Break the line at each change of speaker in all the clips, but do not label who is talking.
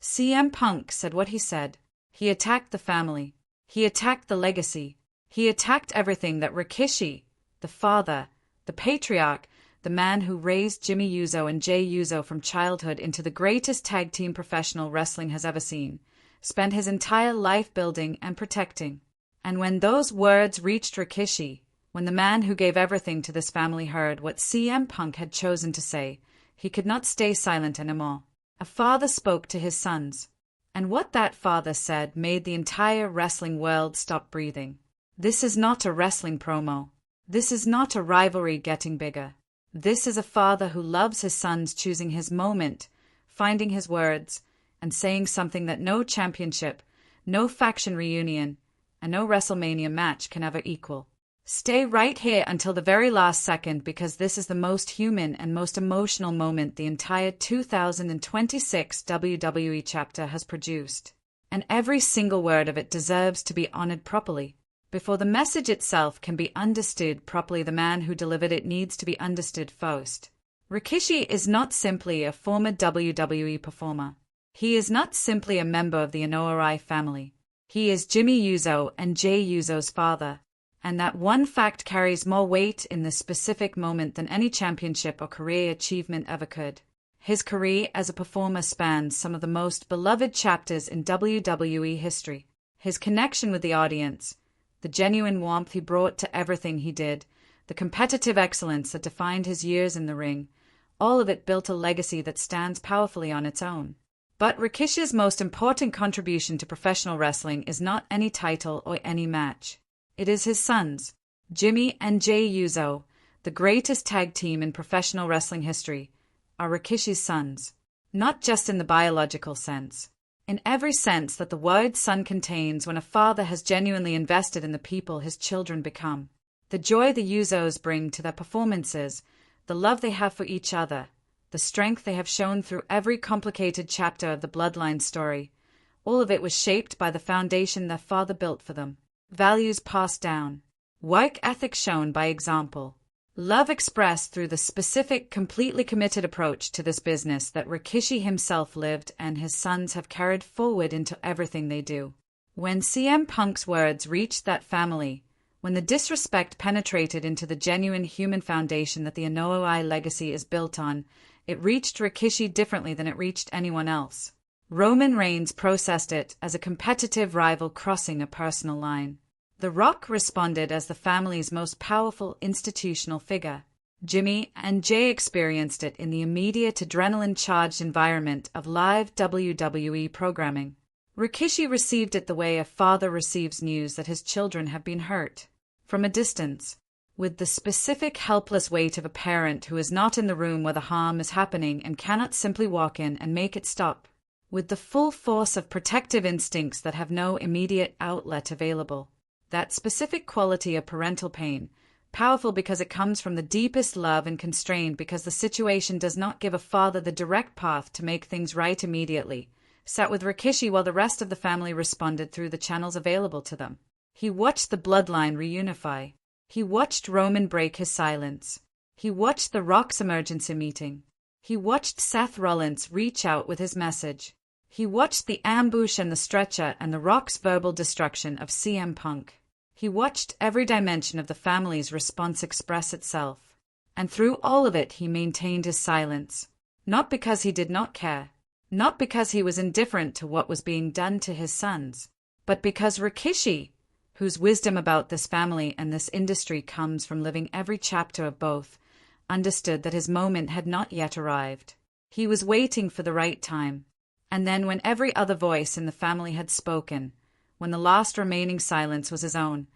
CM Punk said what he said. He attacked the family. He attacked the legacy. He attacked everything that Rikishi, the father, the patriarch, the man who raised Jimmy Uso and Jey Uso from childhood into the greatest tag team professional wrestling has ever seen, spent his entire life building and protecting. And when those words reached Rikishi, when the man who gave everything to this family heard what CM Punk had chosen to say, he could not stay silent anymore. A father spoke to his sons. And what that father said made the entire wrestling world stop breathing. This is not a wrestling promo. This is not a rivalry getting bigger. This is a father who loves his sons choosing his moment, finding his words, and saying something that no championship, no faction reunion, and no WrestleMania match can ever equal. Stay right here until the very last second because this is the most human and most emotional moment the entire 2026 WWE chapter has produced. And every single word of it deserves to be honored properly. Before the message itself can be understood properly, the man who delivered it needs to be understood first. Rikishi is not simply a former WWE performer. He is not simply a member of the Anoa'i family. He is Jimmy Uso and Jey Uso's father. And that one fact carries more weight in this specific moment than any championship or career achievement ever could. His career as a performer spans some of the most beloved chapters in WWE history. His connection with the audience, the genuine warmth he brought to everything he did, the competitive excellence that defined his years in the ring, all of it built a legacy that stands powerfully on its own. But Rikishi's most important contribution to professional wrestling is not any title or any match. It is his sons, Jimmy and Jey Uso, the greatest tag team in professional wrestling history, are Rikishi's sons. Not just in the biological sense. In every sense that the word son contains when a father has genuinely invested in the people his children become. The joy the Usos bring to their performances, the love they have for each other, the strength they have shown through every complicated chapter of the Bloodline story, all of it was shaped by the foundation their father built for them. Values passed down, work ethic shown by example, love expressed through the specific, completely committed approach to this business that Rikishi himself lived and his sons have carried forward into everything they do. When CM Punk's words reached that family, when the disrespect penetrated into the genuine human foundation that the Anoa'i legacy is built on, it reached Rikishi differently than it reached anyone else. Roman Reigns processed it as a competitive rival crossing a personal line. The Rock responded as the family's most powerful institutional figure. Jimmy and Jey experienced it in the immediate adrenaline-charged environment of live WWE programming. Rikishi received it the way a father receives news that his children have been hurt. From a distance. With the specific helpless weight of a parent who is not in the room where the harm is happening and cannot simply walk in and make it stop. With the full force of protective instincts that have no immediate outlet available. That specific quality of parental pain, powerful because it comes from the deepest love and constrained because the situation does not give a father the direct path to make things right immediately, sat with Rikishi while the rest of the family responded through the channels available to them. He watched the Bloodline reunify. He watched Roman break his silence. He watched The Rock's emergency meeting. He watched Seth Rollins reach out with his message. He watched the ambush and the stretcher and The Rock's verbal destruction of CM Punk. He watched every dimension of the family's response express itself. And through all of it he maintained his silence. Not because he did not care. Not because he was indifferent to what was being done to his sons. But because Rikishi, whose wisdom about this family and this industry comes from living every chapter of both, understood that his moment had not yet arrived. He was waiting for the right time. And then when every other voice in the family had spoken, when the last remaining silence was his own,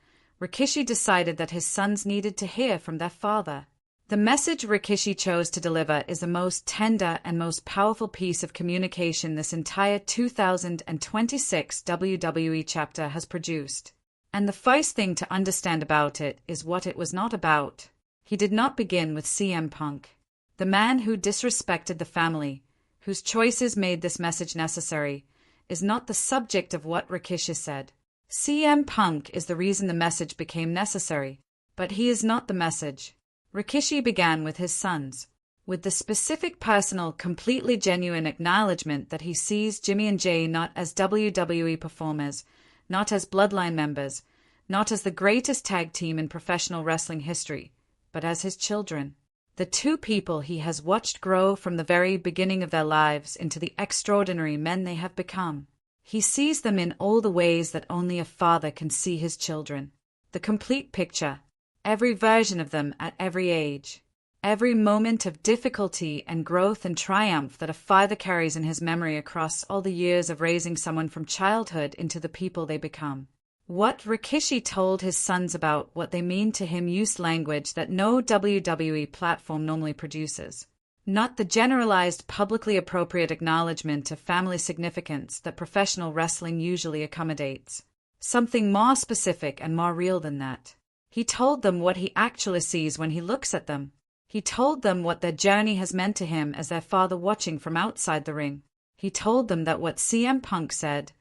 Rikishi decided that his sons needed to hear from their father. The message Rikishi chose to deliver is the most tender and most powerful piece of communication this entire 2026 WWE chapter has produced. And the first thing to understand about it is what it was not about. He did not begin with CM Punk, the man who disrespected the family, whose choices made this message necessary, is not the subject of what Rikishi said. CM Punk is the reason the message became necessary, but he is not the message. Rikishi began with his sons. with the specific personal, completely genuine acknowledgement that he sees Jimmy and Jay not as WWE performers, not as Bloodline members, not as the greatest tag team in professional wrestling history, but as his children. The two people he has watched grow from the very beginning of their lives into the extraordinary men they have become. He sees them in all the ways that only a father can see his children. The complete picture, every version of them at every age. Every moment of difficulty and growth and triumph that a father carries in his memory across all the years of raising someone from childhood into the people they become. What Rikishi told his sons about what they mean to him used language that no WWE platform normally produces. Not the generalized, publicly appropriate acknowledgement of family significance that professional wrestling usually accommodates. Something more specific and more real than that. He told them what he actually sees when he looks at them. He told them what their journey has meant to him as their father watching from outside the ring. He told them that what CM Punk said,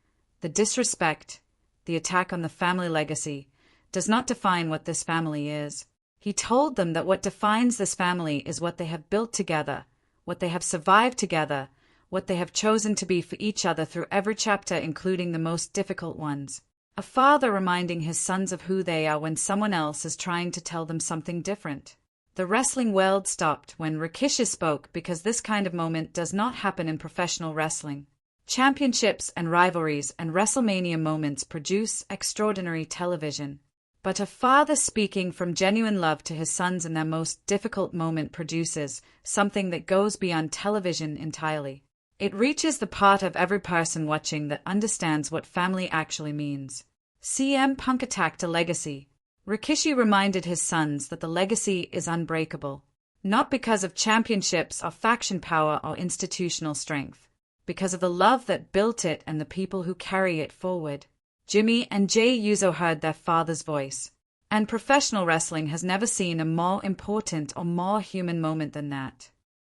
the disrespect, the attack on the family legacy, does not define what this family is. He told them that what defines this family is what they have built together, what they have survived together, what they have chosen to be for each other through every chapter, including the most difficult ones. A father reminding his sons of who they are when someone else is trying to tell them something different. The wrestling world stopped when Rikishi spoke because this kind of moment does not happen in professional wrestling. Championships and rivalries and WrestleMania moments produce extraordinary television. But a father speaking from genuine love to his sons in their most difficult moment produces something that goes beyond television entirely. It reaches the part of every person watching that understands what family actually means. CM Punk attacked a legacy. Rikishi reminded his sons that the legacy is unbreakable, not because of championships or faction power or institutional strength, because of the love that built it and the people who carry it forward. Jimmy and Jay Uso heard their father's voice, and professional wrestling has never seen a more important or more human moment than that.